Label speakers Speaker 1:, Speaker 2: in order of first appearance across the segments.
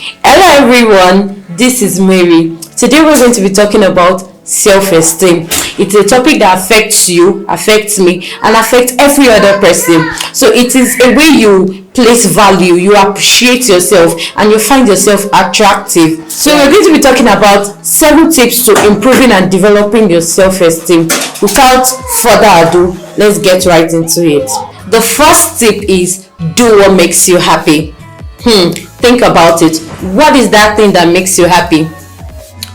Speaker 1: Hello everyone, this is Mary. Today we're going to be talking about self-esteem. It's a topic that affects you, affects me, and affects every other person. So it is a way you place value, you appreciate yourself, and you find yourself attractive. So we're going to be talking about 7 tips to improving and developing your self-esteem. Without further ado, let's get right into it. The first tip is do what makes you happy. Think about it. What is that thing that makes you happy?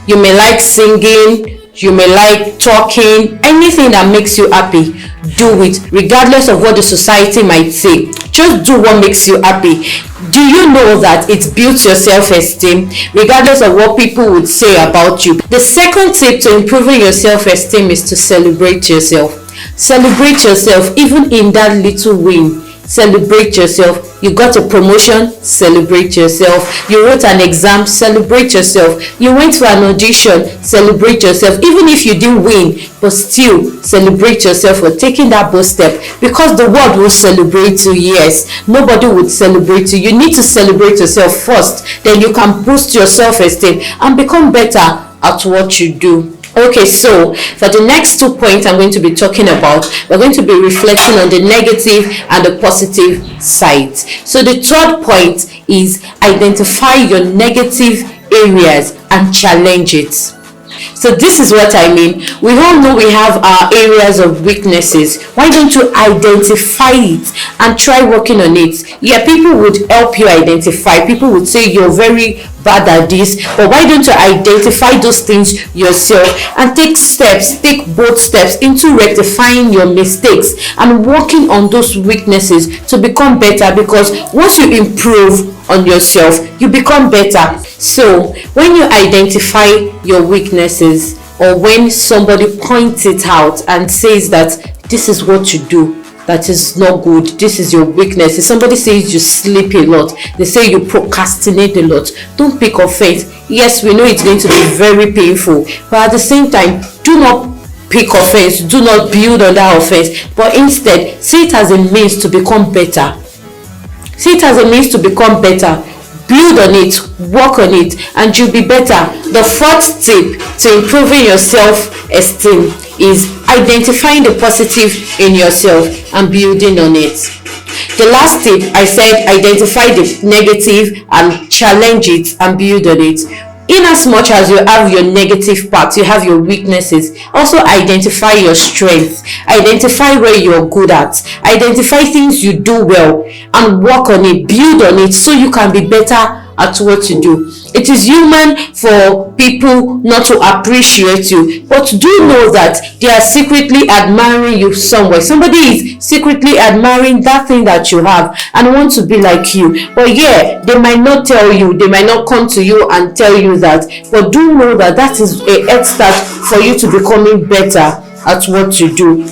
Speaker 1: You may like singing, you may like talking, anything that makes you happy, do it, regardless of what the society might say. Just do what makes you happy. Do you know that it builds your self-esteem, regardless of what people would say about you? The second tip to improving your self-esteem is to celebrate yourself. Celebrate yourself, even in that little win. Celebrate yourself. You got a promotion, celebrate yourself. You wrote an exam, celebrate yourself. You went for an audition, celebrate yourself. Even if you didn't win, but still celebrate yourself for taking that bold step, because the world will celebrate you. Yes, nobody would celebrate you. You need to celebrate yourself first, then you can boost your self-esteem and become better at what you do. Okay, so for the next 2 points I'm going to be talking about, we're going to be reflecting on the negative and the positive sides. So the third point is identify your negative areas and challenge it. So this is what I mean. We all know we have our areas of weaknesses. Why don't you identify it and try working on it? Yeah, people would help you identify. People would say you're very bad at this, but why don't you identify those things yourself and take bold steps into rectifying your mistakes and working on those weaknesses to become better? Because once you improve on yourself, you become better. So when you identify your weaknesses, or when somebody points it out and says that this is what you do that is not good, this is your weakness. If somebody says you sleep a lot, they say you procrastinate a lot, don't pick offense. Yes, we know it's going to be very painful, but at the same time, do not pick offense, do not build on that offense, but instead see it as a means to become better. See it as a means to become better. Build on it, work on it, and you'll be better. The fourth tip to improving your self-esteem is identifying the positive in yourself and building on it. The last tip, I said identify the negative and challenge it and build on it. In as much as you have your negative parts, you have your weaknesses, also identify your strengths, identify where you're good at, identify things you do well and work on it, build on it so you can be better at what you do. It is human for people not to appreciate you, but do know that they are secretly admiring you somewhere. Somebody is secretly admiring that thing that you have and want to be like you. But yeah, they might not tell you, they might not come to you and tell you that, but do know that that is a head start for you to becoming better at what you do.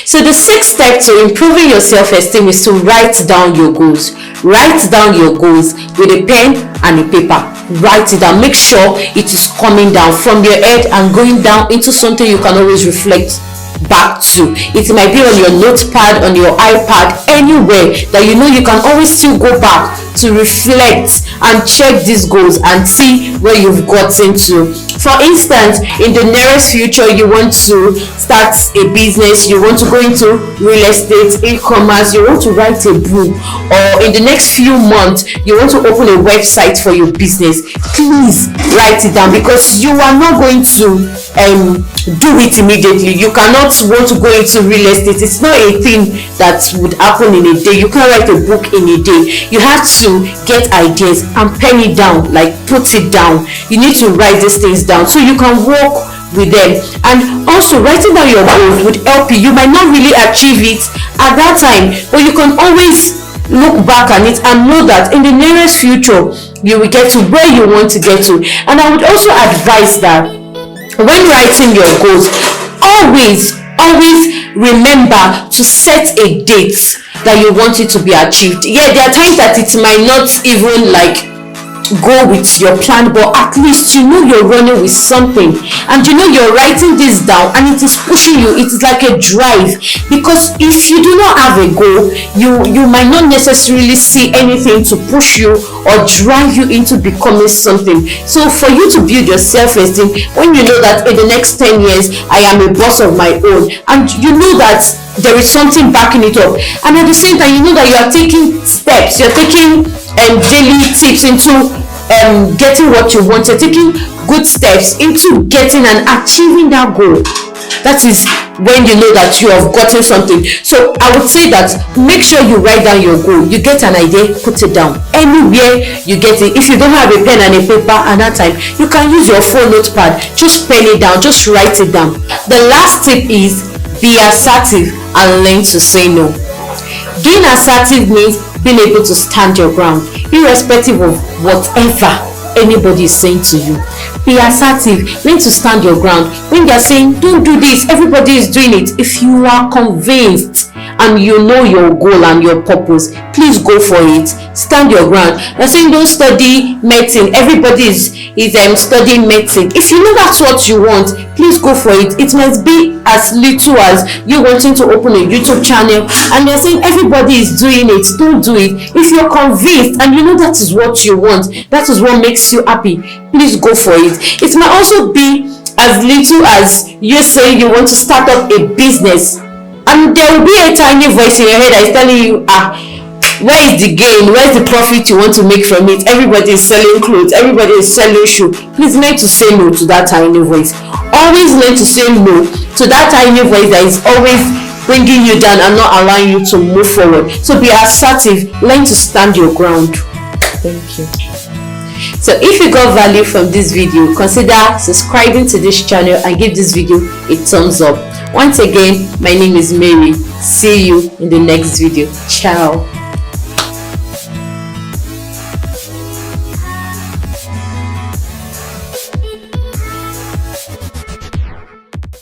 Speaker 1: So the sixth step to improving your self-esteem is to write down your goals. Write down your goals with a pen and a paper. Write it down. Make sure it is coming down from your head and going down into something you can always reflect back to. It might be on your notepad, on your iPad, anywhere that you know you can always still go back to reflect and check these goals and see where you've gotten to. For instance, in the nearest future, you want to start a business, you want to go into real estate, e-commerce, you want to write a book, or in the next few months, you want to open a website for your business. Please write it down, because you are not going to do it immediately. You cannot want to go into real estate. It's not a thing that would happen in a day. You can't write a book in a day. You have to get ideas and pen it down, like put it down. You need to write these things down so you can work with them. And also, writing down your goals would help you. You might not really achieve it at that time, but you can always look back on it and know that in the nearest future you will get to where you want to get to. And I would also advise that when writing your goals, always remember to set a date that you want it to be achieved. Yeah, there are times that it might not even go with your plan, but at least you know you're running with something, and you know you're writing this down, and it is pushing you. It is like a drive, because if you do not have a goal, you might not necessarily see anything to push you or drive you into becoming something. So for you to build your self-esteem, when you know that in the next 10 years I am a boss of my own, and you know that there is something backing it up, and at the same time you know that you are taking steps, you're taking daily tips into getting what you want, you're taking good steps into getting and achieving that goal. That is when you know that you have gotten something. So I would say that make sure you write down your goal. You get an idea, put it down anywhere you get it. If you don't have a pen and a paper at that time, you can use your phone notepad. Just pen it down, just write it down. The last tip is be assertive and learn to say no. Being assertive means being able to stand your ground irrespective of whatever anybody is saying to you. Be assertive, learn to stand your ground. When they are saying don't do this, everybody is doing it. If you are convinced and you know your goal and your purpose, please go for it. Stand your ground. They're saying don't study medicine, everybody is studying medicine. If you know that's what you want, please go for it. It must be as little as you wanting to open a YouTube channel and they're saying everybody is doing it. Don't do it. If you're convinced and you know that is what you want, that is what makes you happy, please go for it. It might also be as little as you saying you want to start up a business, and there will be a tiny voice in your head that is telling you, where is the gain, where is the profit you want to make from it? Everybody is selling clothes, everybody is selling shoes. Please learn to say no to that tiny voice. Always learn to say no to that tiny voice that is always bringing you down and not allowing you to move forward. So be assertive, learn to stand your ground. Thank you. So if you got value from this video, consider subscribing to this channel and give this video a thumbs up. Once again, my name is Mary. See you in the next video. Ciao.